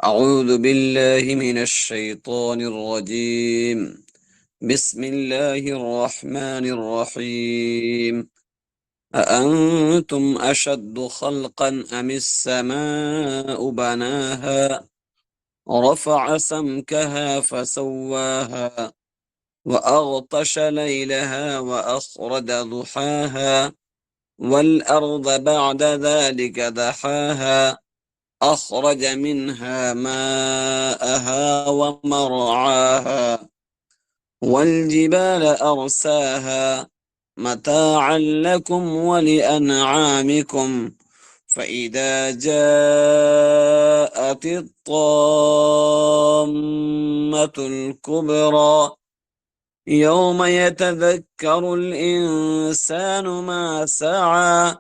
أعوذ بالله من الشيطان الرجيم. بسم الله الرحمن الرحيم. أأنتم أشد خلقا أم السماء بناها رفع سمكها فسواها وأغطش ليلها وأخرج ضحاها والأرض بعد ذلك دحاها أخرج منها ماءها ومرعاها والجبال أرساها متاعا لكم ولأنعامكم فإذا جاءت الطامة الكبرى يوم يتذكر الإنسان ما سعى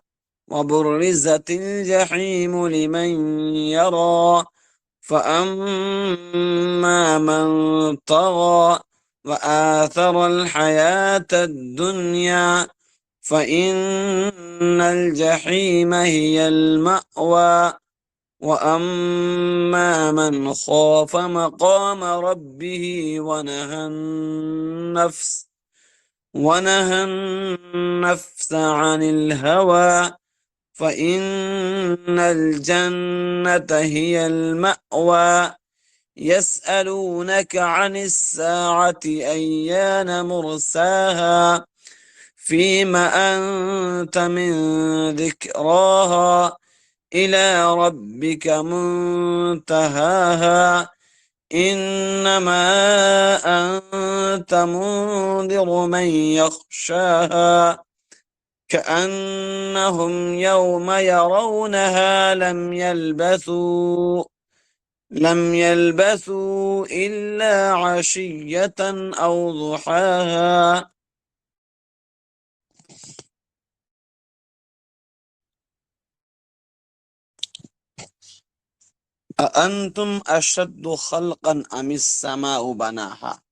وبرزت الجحيم لمن يرى فأما من طغى وآثر الحياة الدنيا فإن الجحيم هي المأوى وأما من خاف مقام ربه ونهى النفس عن الهوى فإن الجنة هي المأوى يسألونك عن الساعة أيان مرساها فيما أنت من ذكراها إلى ربك منتهاها إنما أنت منذر من يخشاها كأنهم يوم يرونها لم يلبثوا إلا عشية أو ضحاها. أأنتم أشد خلقا أم السماء بناها.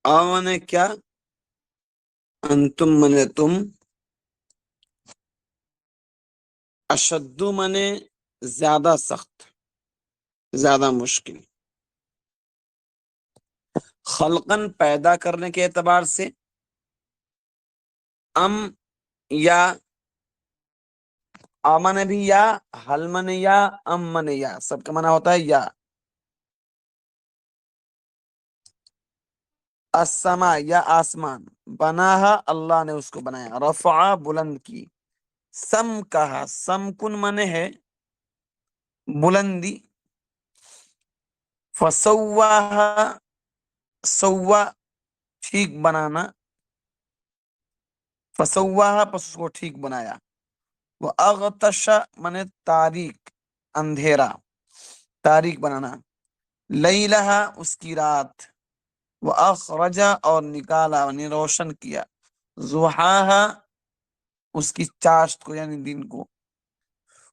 آنے کیا انتم منے تم، اشد منے زیادہ سخت، زیادہ مشکل، خلقن پیدا کرنے کے اعتبار سے، ام یا آمن بھی یا، حل من یا، ام من یا، سب کا معنی ہوتا ہے یا. السما یا آسمان، بناہا اللہ نے اس کو بنایا، رفع بلند کی، سم کہا، سم کن من ہے بلندی، فسواہا سوا ٹھیک بنانا، فسواہا پس اس کو ٹھیک بنایا، وہ اغتش من تاریک اندھیرا، تاریک بنانا، لیلہا اس کی رات، وہ اخرجا اور نکالا یعنی روشن کیا، ضحاہا اس کی چاشت کو یعنی دن کو،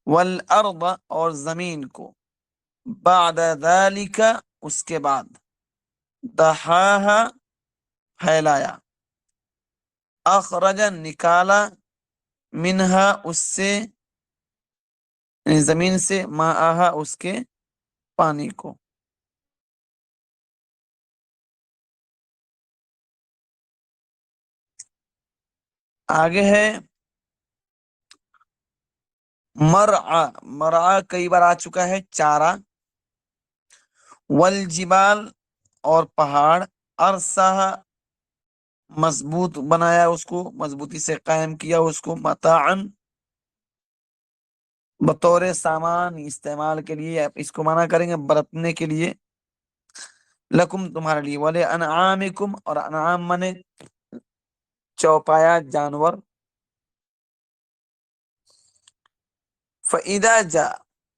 والارض اور زمین کو، بعد ذالک اس کے بعد، دحاہا پھیلایا، اخرج نکالا، منہا اس سے یعنی زمین سے، ماءہا اس کے پانی کو. آگے ہے مرعا، مرعا کئی بار آ چکا ہے چارہ، والجبال اور پہاڑ، ارساہا مضبوط بنایا اس کو، مضبوطی سے قائم کیا اس کو، متاعن بطور سامان استعمال کے لیے، اس کو معنی کریں گے برتنے کے لیے، لکم تمہارے لیے، ولی انعامکم اور انعام منے چوپایا جانور، فَإِذَا جَاء،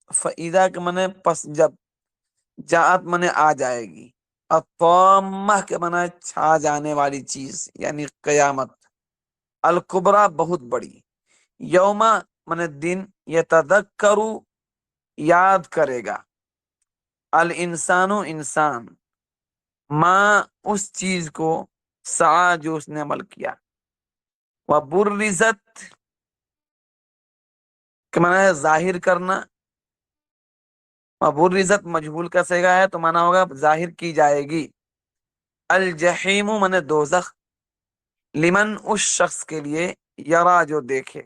فَإِذَا کے معنی پس جب، جاءت معنی آ جائے گی، الطامہ کے معنی چھا جانے والی چیز یعنی قیامت، الکبریٰ بہت بڑی، یوم معنی دن، یتذکرو یاد کرے گا، الانسان انسان، ما اس چیز کو، سعی جو اس نے عمل کیا، وبرزت کہ معنی ہے ظاہر کرنا، وبرزت مجہول کا صیغہ ہے تو معنی ہوگا ظاہر کی جائے گی، الجحیم من دوزخ، لمن اس شخص کے لیے، یرا جو دیکھے،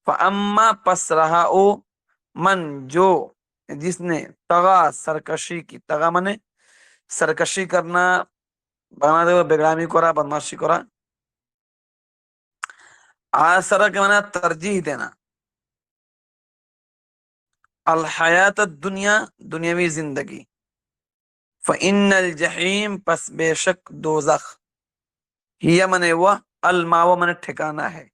فاما پس رہا او، من جو، جس نے، طغا سرکشی کی، طغا منے سرکشی کرنا، بنا دے بےغرامی کرا، بدماشی کرا، آسرا کے معنی ترجیح دینا، الحیات الدنیا دنیاوی زندگی، فإن الجحیم پس بے شک دوزخ، ہی من وہ، الماو من ٹھکانہ ہے،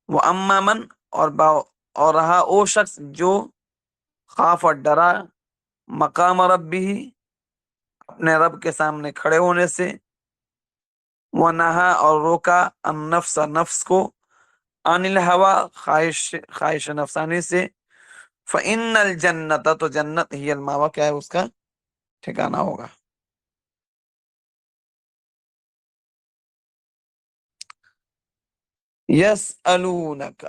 وہ اما من اور رہا او شخص جو، خاف اور ڈرا، مقام ربی اپنے رب کے سامنے کھڑے ہونے سے، وہ نہا اور روکا النفس نفس کو، عن الہوا خواہش نفسانی سے، فإن الجنت تو جنت ہی الماوا کیا ہے اس کا ٹھکانہ ہوگا۔ یسألونک،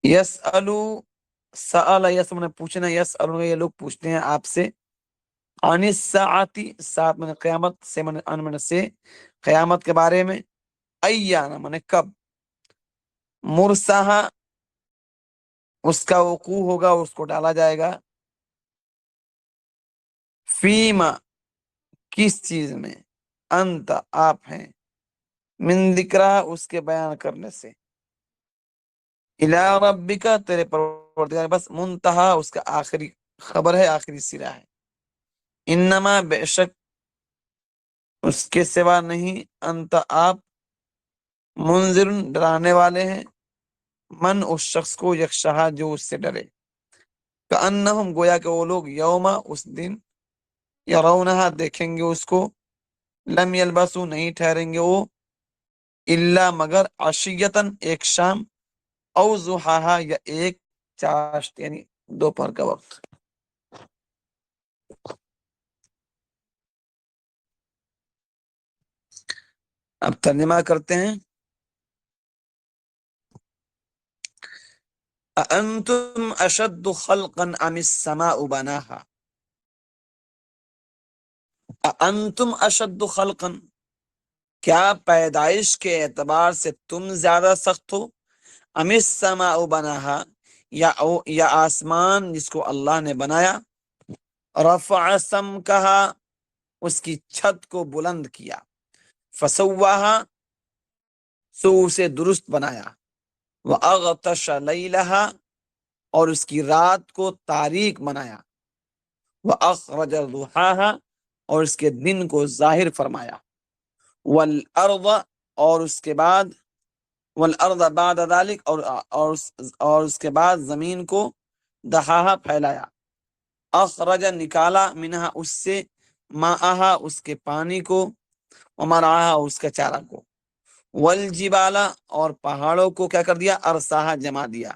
یسألو، سأل یسأل نے پوچھنا، یسألون یہ لوگ پوچھتے ہیں آپ سے، عن الساعتی ساتھ من قیامت سے، من ان من سے قیامت کے بارے میں، ایانا من کب، مرساہا اس کا وقوع ہوگا، اس کو ڈالا جائے گا، فیما کس چیز میں، انت آپ ہیں، من ذکرہ اس کے بیان کرنے سے، الی ربک تیرے پروردگار بس، منتہا اس کا آخری خبر ہے، آخری سرا ہے، انما بے شک اس کے سوا نہیں، انت آپ، منذر ڈرانے والے ہیں، من اس شخص کو، یخشاہا جو اس سے ڈرے، کأنہم گویا کہ وہ لوگ، یوما اس دن، یرونہا دیکھیں گے اس کو، لم یلبسو نہیں ٹھہریں گے وہ، الا مگر، عشیتن ایک شام، او ضحاہا یا ایک چاشت یعنی دوپہر کا وقت۔ اب ترجمہ کرتے ہیں، اانتم اشد خلقا ام السماء بناها، اانتم اشد خلقا کیا پیدائش کے اعتبار سے تم زیادہ سخت ہو، ام السماء بناها یا آسمان جس کو اللہ نے بنایا، رفع سمکہا اس کی چھت کو بلند کیا، فسواہا سو اسے درست بنایا، وَأَغْطَشَ لَيْلَهَا اور اس کی رات کو تاریک بنایا، وَأَخْرَجَ ضُحَاهَا اور اس کے دن کو ظاہر فرمایا، وَالْأَرْضَ اور اس کے بعد، وَالْأَرْضَ بَعْدَ ذَلِكَ اور اس کے بعد زمین کو، دہاہا پھیلایا، اخرج نکالا، منہا اس سے، ماءہا اس کے پانی کو، ومرعاہا اس کا چارہ کو، والجبال اور پہاڑوں کو کیا کر دیا، ارساہا جما دیا،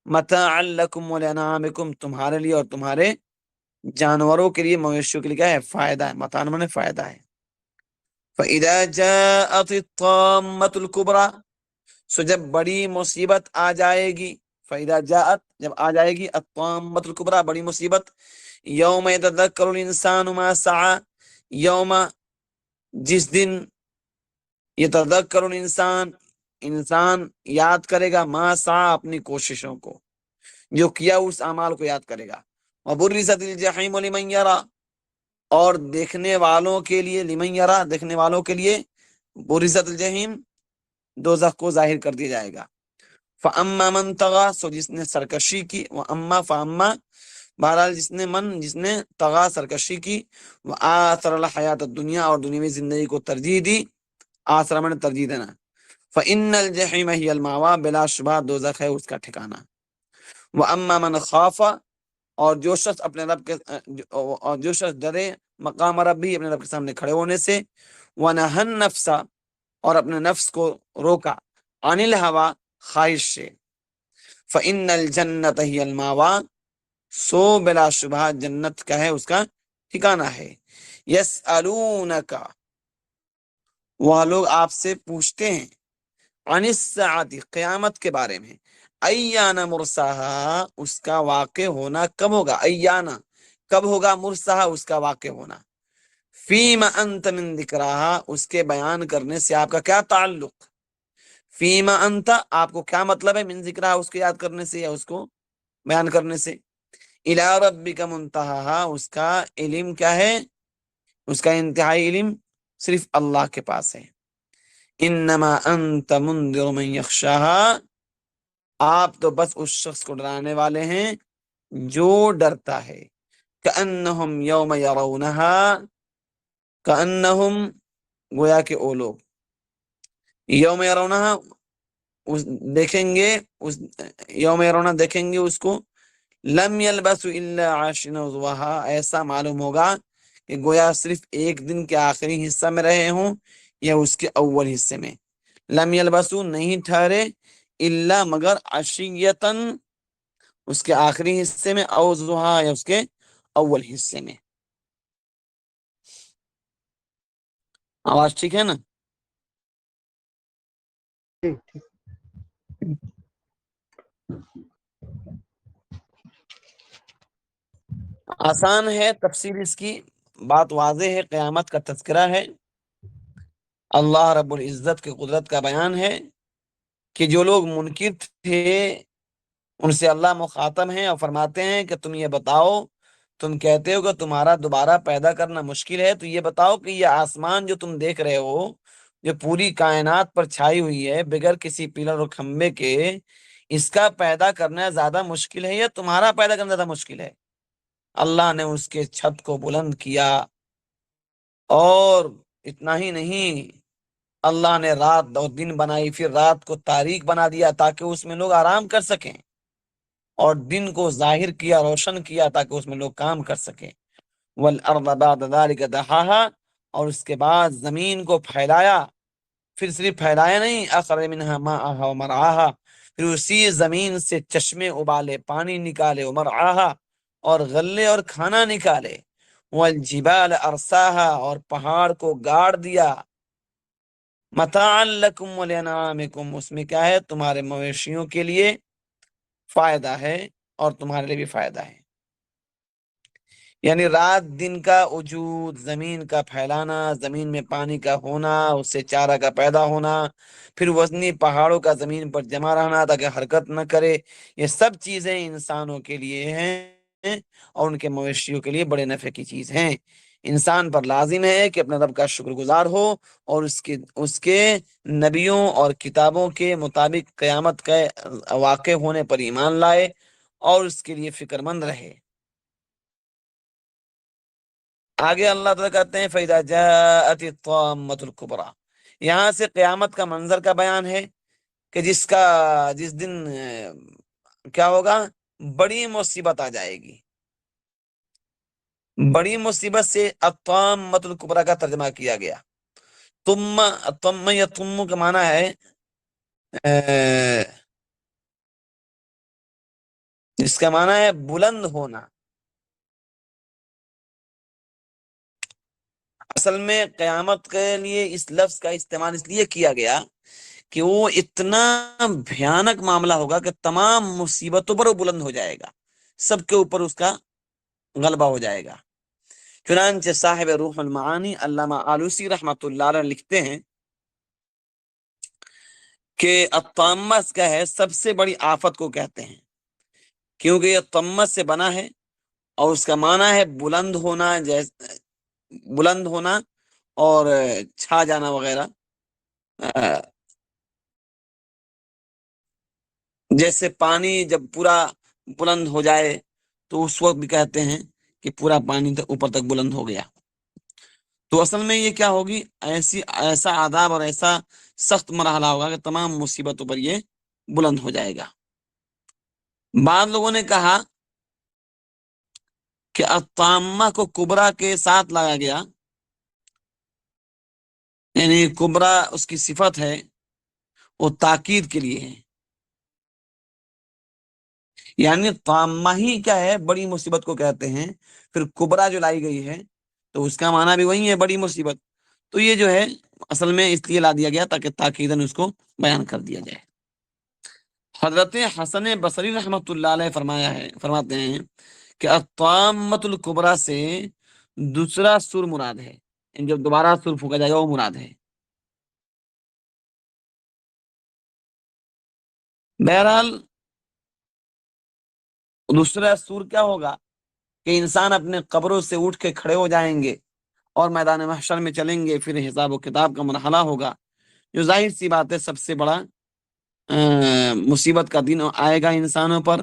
متاعا لکم ولانعامکم تمہارے لیے اور تمہارے جانوروں کے لیے، مویشیوں کے لیے کیا ہے، فائدہ ہے، متاع میں فائدہ ہے۔ فَإِذَا جَاءَتِ الطَّامَّةُ الْكُبْرىٰ سو جب بڑی مصیبت آ جائے گی، فَإِذَا جَاءَت جب آ جائے گی، الطَّامَّةُ الْكُبْرىٰ بڑی مصیبت، یوم یتذکر الانسان ما سعی، یوم جس دن، یتذکر الانسان انسان یاد کرے گا، ما سعی اپنی کوششوں کو، جو کیا اس اعمال کو یاد کرے گا، وبرزت الجحیم لمن یرا اور دیکھنے والوں کے لیے، لمن یرا دیکھنے والوں کے لیے، برزت الجحیم دوزخ کو ظاہر کر دیا جائے گا، فاما من طغى سو جس نے سرکشی کی، فاما بہرحال جس نے طغى سرکشی کی، وآثر الحیات الدنیا اور دنیاوی زندگی کو ترجیح دی، آثر میں ترجیح دینا، فإن الجحیم ہی الماوا بلا شبہ دوزخ ہے اس کا ٹھکانہ، واما من خاف اور جو شخص اپنے رب کے، اور جو شخص ڈرے، مقام ربی اپنے رب کے سامنے کھڑے ہونے سے، ونہى النفس اور اپنے نفس کو روکا، عن الہوا خواہش سے، فإن الجنت ہی الماوا سو بلا شبہ جنت کا ہے اس کا ٹھکانہ ہے، یسألونک وہ لوگ آپ سے پوچھتے ہیں عن الساعۃ قیامت کے بارے میں، ایان مرساہا اس کا واقع ہونا کب ہوگا، ایانا کب ہوگا، مرساہا اس کا واقع ہونا، فیما انت من ذکراہا اس کے بیان کرنے سے آپ کا کیا تعلق، فیما انت آپ کو کیا مطلب ہے، من ذکراہا اس کو یاد کرنے سے یا اس کو بیان کرنے سے، الی ربک منتہاہا اس کا علم کیا ہے، اس کا انتہائی علم صرف اللہ کے پاس ہے، انما انت منذر من یخشاہا آپ تو بس اس شخص کو ڈرانے والے ہیں جو ڈرتا ہے، کأنہم یوم یرونہا کأنہم گویا کہ او لوگ یوم یرونہا دیکھیں گے اس یوم یرونہا دیکھیں گے اس کو، لم یلبسوا الا عشرا ضحاہا ایسا معلوم ہوگا کہ گویا صرف ایک دن کے آخری حصہ میں رہے ہوں یا اس کے اول حصے میں، لم یلبسوا نہیں ٹھہرے الا مگر عشیتن اس کے آخری حصے میں، او ضحاہا یا اس کے اول حصے میں۔ آواز ٹھیک ہے نا؟ ٹھیک ٹھیک۔ آسان ہے تفسیر اس کی، بات واضح ہے، قیامت کا تذکرہ ہے، اللہ رب العزت کی قدرت کا بیان ہے کہ جو لوگ منکر تھے ان سے اللہ مخاطب ہیں اور فرماتے ہیں کہ تم یہ بتاؤ، تم کہتے ہو کہ تمہارا دوبارہ پیدا کرنا مشکل ہے، تو یہ بتاؤ کہ یہ آسمان جو تم دیکھ رہے ہو جو پوری کائنات پر چھائی ہوئی ہے بغیر کسی پلر اور کھمبے کے، اس کا پیدا کرنا زیادہ مشکل ہے یا تمہارا پیدا کرنا زیادہ مشکل ہے؟ اللہ نے اس کے چھت کو بلند کیا، اور اتنا ہی نہیں، اللہ نے رات اور دن بنائی، پھر رات کو تاریک بنا دیا تاکہ اس میں لوگ آرام کر سکیں، اور دن کو ظاہر کیا، روشن کیا تاکہ اس میں لوگ کام کر سکیں، والارض بعد ذلك دحاها اور اس کے بعد زمین کو پھیلایا، پھر صرف پھیلایا نہیں، اخرج منها ماءها ومرعاها پھر اسی زمین سے چشمے ابالے، پانی نکالے، ومرعاها اور غلے اور کھانا نکالے، والجبال ارساها اور پہاڑ کو گاڑ دیا، متاعا لکم ولانعامکم اس میں کیا ہے، تمہارے مویشیوں کے لیے فائدہ ہے اور تمہارے لیے بھی فائدہ ہے، یعنی رات دن کا وجود، زمین کا پھیلانا، زمین میں پانی کا ہونا، اس سے چارہ کا پیدا ہونا، پھر وزنی پہاڑوں کا زمین پر جمع رہنا تاکہ حرکت نہ کرے، یہ سب چیزیں انسانوں کے لیے ہیں اور ان کے مویشیوں کے لیے بڑے نفع کی چیز ہیں۔ انسان پر لازم ہے کہ اپنے رب کا شکر گزار ہو اور اس کے نبیوں اور کتابوں کے مطابق قیامت کے واقع ہونے پر ایمان لائے اور اس کے لیے فکر مند رہے۔ آگے اللہ تعالیٰ کہتے ہیں فَإِذَا جَاءَتِ الطَّامَّةُ الْكُبْرىٰ یہاں سے قیامت کا منظر کا بیان ہے کہ جس دن کیا ہوگا، بڑی مصیبت آ جائے گی، بڑی مصیبت سے الطامۃ الکبریٰ کا ترجمہ کیا گیا، تم یا تم کا معنی ہے جس کا معنی ہے بلند ہونا، اصل میں قیامت کے لیے اس لفظ کا استعمال اس لیے کیا گیا کہ وہ اتنا بھیانک معاملہ ہوگا کہ تمام مصیبتوں پر وہ بلند ہو جائے گا، سب کے اوپر اس کا غلبہ ہو جائے گا۔ چنانچہ صاحب روح المعانی علامہ آلوسی رحمۃ اللہ علیہ لکھتے ہیں کہ الطامہ کیا ہے، سب سے بڑی آفت کو کہتے ہیں، کیونکہ یہ طمت سے بنا ہے اور اس کا معنی ہے بلند ہونا، بلند ہونا اور چھا جانا وغیرہ، جیسے پانی جب پورا بلند ہو جائے تو اس وقت بھی کہتے ہیں کہ پورا پانی اوپر تک بلند ہو گیا۔ تو اصل میں یہ کیا ہوگی، ایسا عذاب اور ایسا سخت مرحلہ ہوگا کہ تمام مصیبتوں پر یہ بلند ہو جائے گا۔ بعض لوگوں نے کہا کہ الطامہ کو کبرا کے ساتھ لایا گیا، یعنی کبرا اس کی صفت ہے، وہ تاکید کے لیے ہے، یعنی طامہ ہی کیا ہے، بڑی مصیبت کو کہتے ہیں، پھر کبرا جو لائی گئی ہے تو اس کا معنی بھی وہی ہے، بڑی مصیبت۔ تو یہ جو ہے اصل میں اس لیے لا دیا گیا تاکہ تاکیداً اس کو بیان کر دیا جائے۔ حضرت حسن بصری رحمۃ اللہ علیہ فرماتے ہیں کہ الطامۃ الکبریٰ سے دوسرا سور مراد ہے، جب دوبارہ سور پھونکا جائے گا وہ مراد ہے۔ بہرحال دوسرا سور کیا ہوگا کہ انسان اپنے قبروں سے اٹھ کے کھڑے ہو جائیں گے اور میدان محشر میں چلیں گے، پھر حساب و کتاب کا مرحلہ ہوگا، جو ظاہر سی بات ہے سب سے بڑا مصیبت کا دن آئے گا انسانوں پر،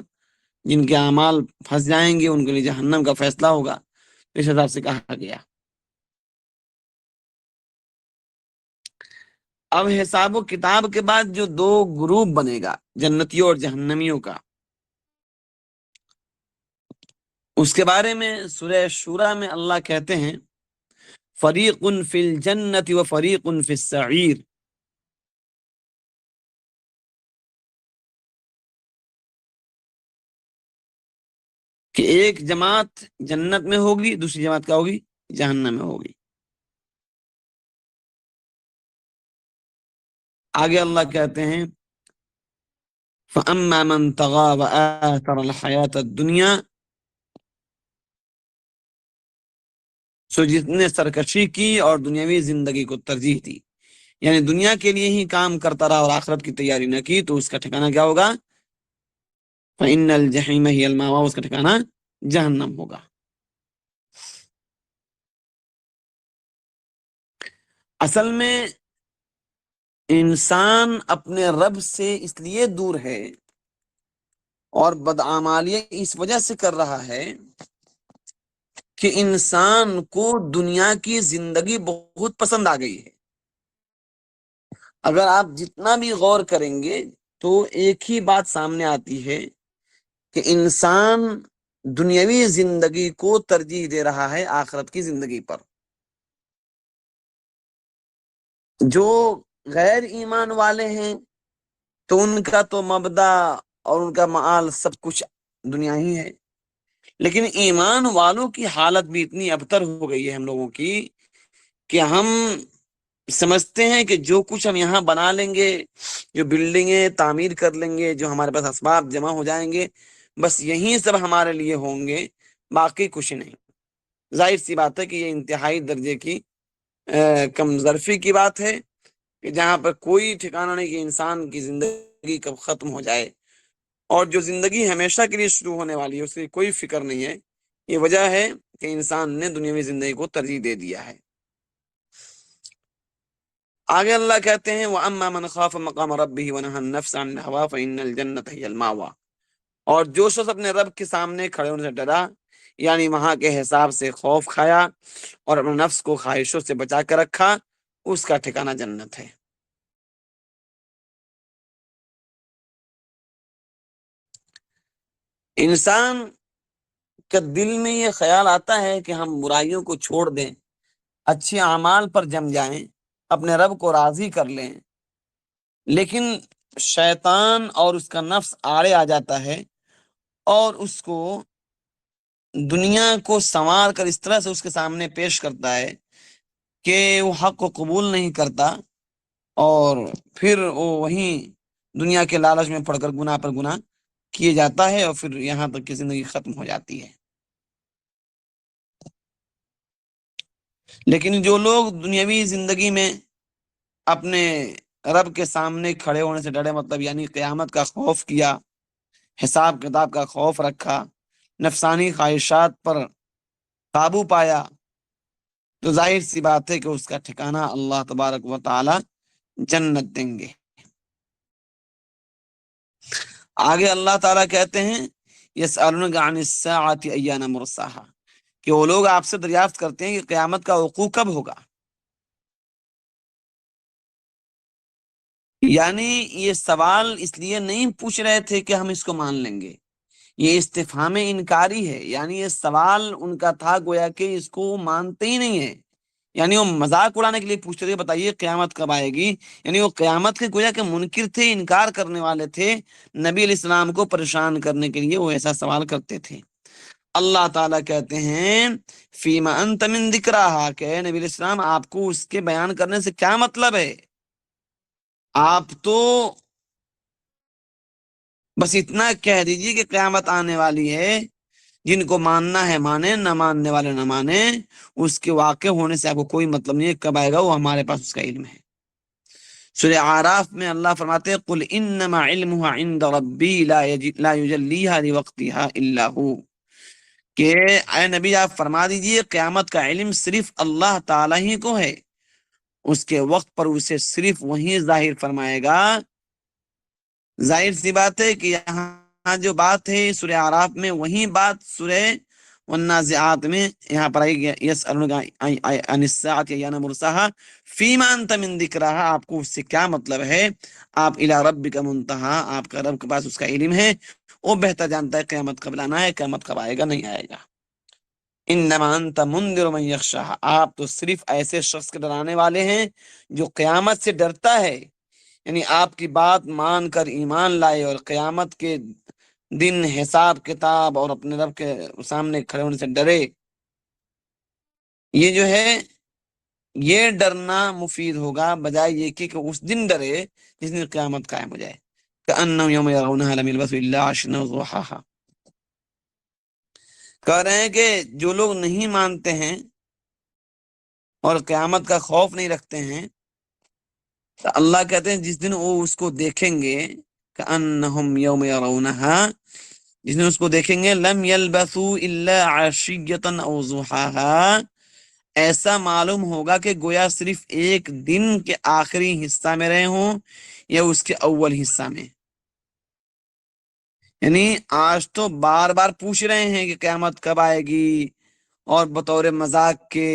جن کے اعمال پھنس جائیں گے ان کے لیے جہنم کا فیصلہ ہوگا۔ اس حساب سے کہا گیا۔ اب حساب و کتاب کے بعد جو دو گروپ بنے گا جنتیوں اور جہنمیوں کا، اس کے بارے میں سورہ شورى میں اللہ کہتے ہیں فریق فی الجنت و فریق فی السعیر، کہ ایک جماعت جنت میں ہوگی، دوسری جماعت کیا ہوگی؟ جہنم میں ہوگی۔ آگے اللہ کہتے ہیں فَأَمَّا مَنْ طَغَى وَآثَرَ الْحَيَاةَ الدُّنْيَا، سو جس نے سرکشی کی اور دنیاوی زندگی کو ترجیح دی، یعنی دنیا کے لیے ہی کام کرتا رہا اور آخرت کی تیاری نہ کی، تو اس کا ٹھکانہ کیا ہوگا؟ فَإِنَّ الْجَحِيمَ هِيَ الْمَأْوَىٰ، اس کا ٹھکانہ جہنم ہوگا۔ اصل میں انسان اپنے رب سے اس لیے دور ہے اور بدعمالیاں اس وجہ سے کر رہا ہے کہ انسان کو دنیا کی زندگی بہت پسند آ گئی ہے۔ اگر آپ جتنا بھی غور کریں گے تو ایک ہی بات سامنے آتی ہے کہ انسان دنیاوی زندگی کو ترجیح دے رہا ہے آخرت کی زندگی پر۔ جو غیر ایمان والے ہیں تو ان کا تو مبدا اور ان کا معال سب کچھ دنیا ہی ہے، لیکن ایمان والوں کی حالت بھی اتنی ابتر ہو گئی ہے ہم لوگوں کی کہ ہم سمجھتے ہیں کہ جو کچھ ہم یہاں بنا لیں گے، جو بلڈنگیں تعمیر کر لیں گے، جو ہمارے پاس اسباب جمع ہو جائیں گے، بس یہی سب ہمارے لیے ہوں گے، باقی کچھ نہیں۔ ظاہر سی بات ہے کہ یہ انتہائی درجے کی کم ظرفی کی بات ہے کہ جہاں پر کوئی ٹھکانہ نہیں کہ انسان کی زندگی کب ختم ہو جائے، اور جو زندگی ہمیشہ کے لیے شروع ہونے والی ہے اس کی کوئی فکر نہیں ہے۔ یہ وجہ ہے کہ انسان نے دنیاوی زندگی کو ترجیح دے دیا ہے۔ آگے اللہ کہتے ہیں وَأَمَّا مَنْ خَافَ مَقَامَ رَبِّهِ وَنَهَى النَّفْسَ عَنِ الْهَوَىٰ فَإِنَّ الْجَنَّةَ هِيَ الْمَأْوَىٰ، اور جو شخص اپنے رب کے سامنے کھڑے ہونے سے ڈرا، یعنی وہاں کے حساب سے خوف کھایا اور اپنے نفس کو خواہشوں سے بچا کر رکھا، اس کا ٹھکانہ جنت ہے۔ انسان کے دل میں یہ خیال آتا ہے کہ ہم برائیوں کو چھوڑ دیں، اچھے اعمال پر جم جائیں، اپنے رب کو راضی کر لیں، لیکن شیطان اور اس کا نفس آڑے آ جاتا ہے اور اس کو دنیا کو سنوار کر اس طرح سے اس کے سامنے پیش کرتا ہے کہ وہ حق کو قبول نہیں کرتا، اور پھر وہ وہیں دنیا کے لالچ میں پڑھ کر گناہ پر گناہ کیے جاتا ہے، اور پھر یہاں تک کہ زندگی ختم ہو جاتی ہے۔ لیکن جو لوگ دنیاوی زندگی میں اپنے رب کے سامنے کھڑے ہونے سے ڈرے، مطلب یعنی قیامت کا خوف کیا، حساب کتاب کا خوف رکھا، نفسانی خواہشات پر قابو پایا، تو ظاہر سی بات ہے کہ اس کا ٹھکانہ اللہ تبارک و تعالی جنت دیں گے۔ آگے اللہ تعالیٰ کہتے ہیں یسألونک عن الساعۃ ایان مرساہا، کہ وہ لوگ آپ سے دریافت کرتے ہیں کہ قیامت کا وقوع کب ہوگا۔ یعنی یہ سوال اس لیے نہیں پوچھ رہے تھے کہ ہم اس کو مان لیں گے، یہ استفہام انکاری ہے، یعنی یہ سوال ان کا تھا گویا کہ اس کو مانتے ہی نہیں ہے، یعنی وہ مذاق اڑانے کے لیے پوچھتے تھے بتائیے قیامت کب آئے گی، یعنی وہ قیامت کے گویا کہ منکر تھے، انکار کرنے والے تھے، نبی علیہ السلام کو پریشان کرنے کے لیے وہ ایسا سوال کرتے تھے۔ اللہ تعالیٰ کہتے ہیں فیما انت من ذکرہا، کہ اے نبی علیہ السلام آپ کو اس کے بیان کرنے سے کیا مطلب ہے؟ آپ تو بس اتنا کہہ دیجیے کہ قیامت آنے والی ہے، جن کو ماننا ہے مانے، نہ ماننے والے نہ مانے، اس کے واقع ہونے سے آپ کو کوئی مطلب نہیں ہے، کب آئے گا وہ ہمارے پاس اس کا علم ہے۔ سورہ اعراف میں اللہ فرماتے ہیں قل انما علمها عند ربی لا یجلیها لوقتها الا هو، کہ اے نبی آپ فرما دیجئے قیامت کا علم صرف اللہ تعالیٰ ہی کو ہے، اس کے وقت پر اسے صرف وہی ظاہر فرمائے گا۔ ظاہر سی بات ہے کہ یہاں جو بات ہے سورہ اعراف میں، وہی بات سورہ والنازعات میں یہاں پر آئی گیا، یسألونک عن الساعۃ ایان مرساہا فیما انت من ذکرہا، آپ کو اس سے کیا مطلب ہے؟ آپ الی ربک منتہا، آپ کا رب کے پاس اس کا علم ہے، وہ بہتر جانتا ہے قیامت کب لانا ہے، قیامت کب آئے گا نہیں آئے گا۔ انما انت منذر من یخشاہا، آپ تو صرف ایسے شخص کے ڈرانے والے ہیں جو قیامت سے ڈرتا ہے، یعنی آپ کی بات مان کر ایمان لائے اور قیامت کے دن حساب کتاب اور اپنے رب کے سامنے کھڑے ہونے سے ڈرے۔ یہ جو ہے یہ ڈرنا مفید ہوگا بجائے یہ کہ اس دن ڈرے جس دن قیامت قائم ہو جائے۔ کأنہم یوم یرونہا لم یلبثوا الا عشیا وضحاہا، کہہ رہے ہیں کہ جو لوگ نہیں مانتے ہیں اور قیامت کا خوف نہیں رکھتے ہیں، تو اللہ کہتے ہیں جس دن وہ اس کو دیکھیں گے، کأنہم یوم یرونہا، جس دن اس کو دیکھیں گے، لم یلبثوا الا عشیۃ او ضحاہا، ایسا معلوم ہوگا کہ گویا صرف ایک دن کے آخری حصہ میں رہے ہوں یا اس کے اول حصہ میں۔ یعنی آج تو بار بار پوچھ رہے ہیں کہ قیامت کب آئے گی، اور بطور مذاق کے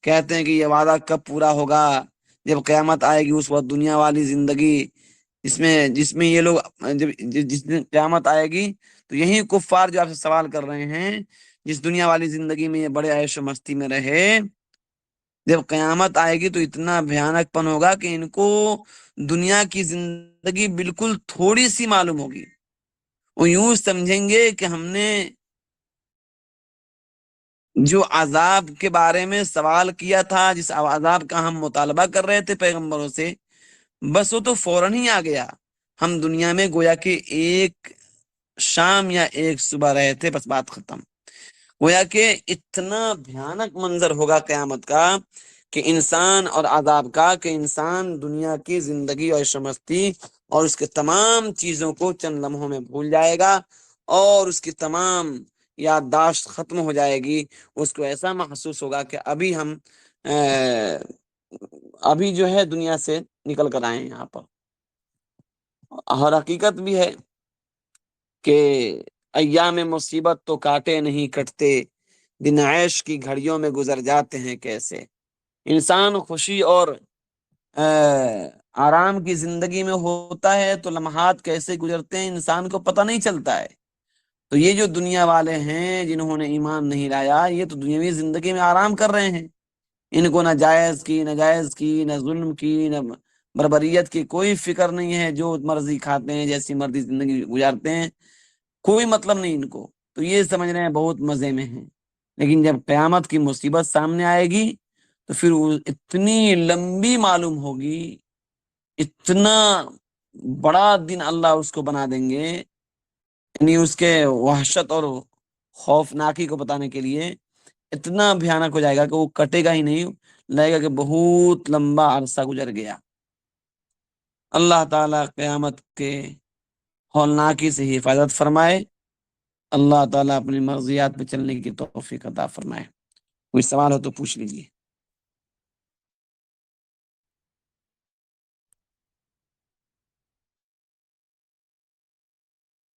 کہتے ہیں کہ یہ وعدہ کب پورا ہوگا، جب قیامت آئے گی اس وقت دنیا والی زندگی جس میں یہ لوگ جس دن قیامت آئے گی تو یہی کفار جو آپ سے سوال کر رہے ہیں، جس دنیا والی زندگی میں یہ بڑے عیش و مستی میں رہے، جب قیامت آئے گی تو اتنا بھیانک پن ہوگا کہ ان کو دنیا کی زندگی بالکل تھوڑی سی معلوم ہوگی، وہ یوں سمجھیں گے کہ ہم نے جو عذاب کے بارے میں سوال کیا تھا، جس عذاب کا ہم مطالبہ کر رہے تھے پیغمبروں سے، بس وہ تو فوراً ہی آ گیا، ہم دنیا میں گویا کہ ایک شام یا ایک صبح رہے تھے، بس بات ختم۔ گویا کہ اتنا بھیانک منظر ہوگا قیامت کا کہ انسان اور عذاب کا، کہ انسان دنیا کی زندگی اور عیش و مستی اور اس کے تمام چیزوں کو چند لمحوں میں بھول جائے گا، اور اس کی تمام یادداشت ختم ہو جائے گی۔ اس کو ایسا محسوس ہوگا کہ ابھی جو ہے دنیا سے نکل کر آئے ہیں یہاں پر۔ اور حقیقت بھی ہے کہ ایام مصیبت تو کاٹے نہیں کٹتے، دن عیش کی گھڑیوں میں گزر جاتے ہیں کیسے۔ انسان خوشی اور آرام کی زندگی میں ہوتا ہے تو لمحات کیسے گزرتے ہیں انسان کو پتہ نہیں چلتا ہے۔ تو یہ جو دنیا والے ہیں جنہوں نے ایمان نہیں لایا، یہ تو دنیاوی زندگی میں آرام کر رہے ہیں، ان کو نہ جائز کی نہ جائز کی نہ ظلم کی نہ بربریت کی کوئی فکر نہیں ہے، جو مرضی کھاتے ہیں، جیسی مرضی زندگی گزارتے ہیں، کوئی مطلب نہیں ان کو، تو یہ سمجھ رہے ہیں بہت مزے میں ہیں۔ لیکن جب قیامت کی مصیبت سامنے آئے گی تو پھر وہ اتنی لمبی معلوم ہوگی، اتنا بڑا دن اللہ اس کو بنا دیں گے، یعنی اس کے وحشت اور خوفناکی کو بتانے کے لیے اتنا بھیانک ہو جائے گا کہ وہ کٹے گا ہی نہیں، لگے گا کہ بہت لمبا عرصہ گزر گیا۔ اللہ تعالیٰ قیامت کے ہولناکی سے حفاظت فرمائے، اللہ تعالیٰ اپنی مرضیات پہ چلنے کی توفیق عطا فرمائے۔ کوئی سوال ہو تو پوچھ لیجیے۔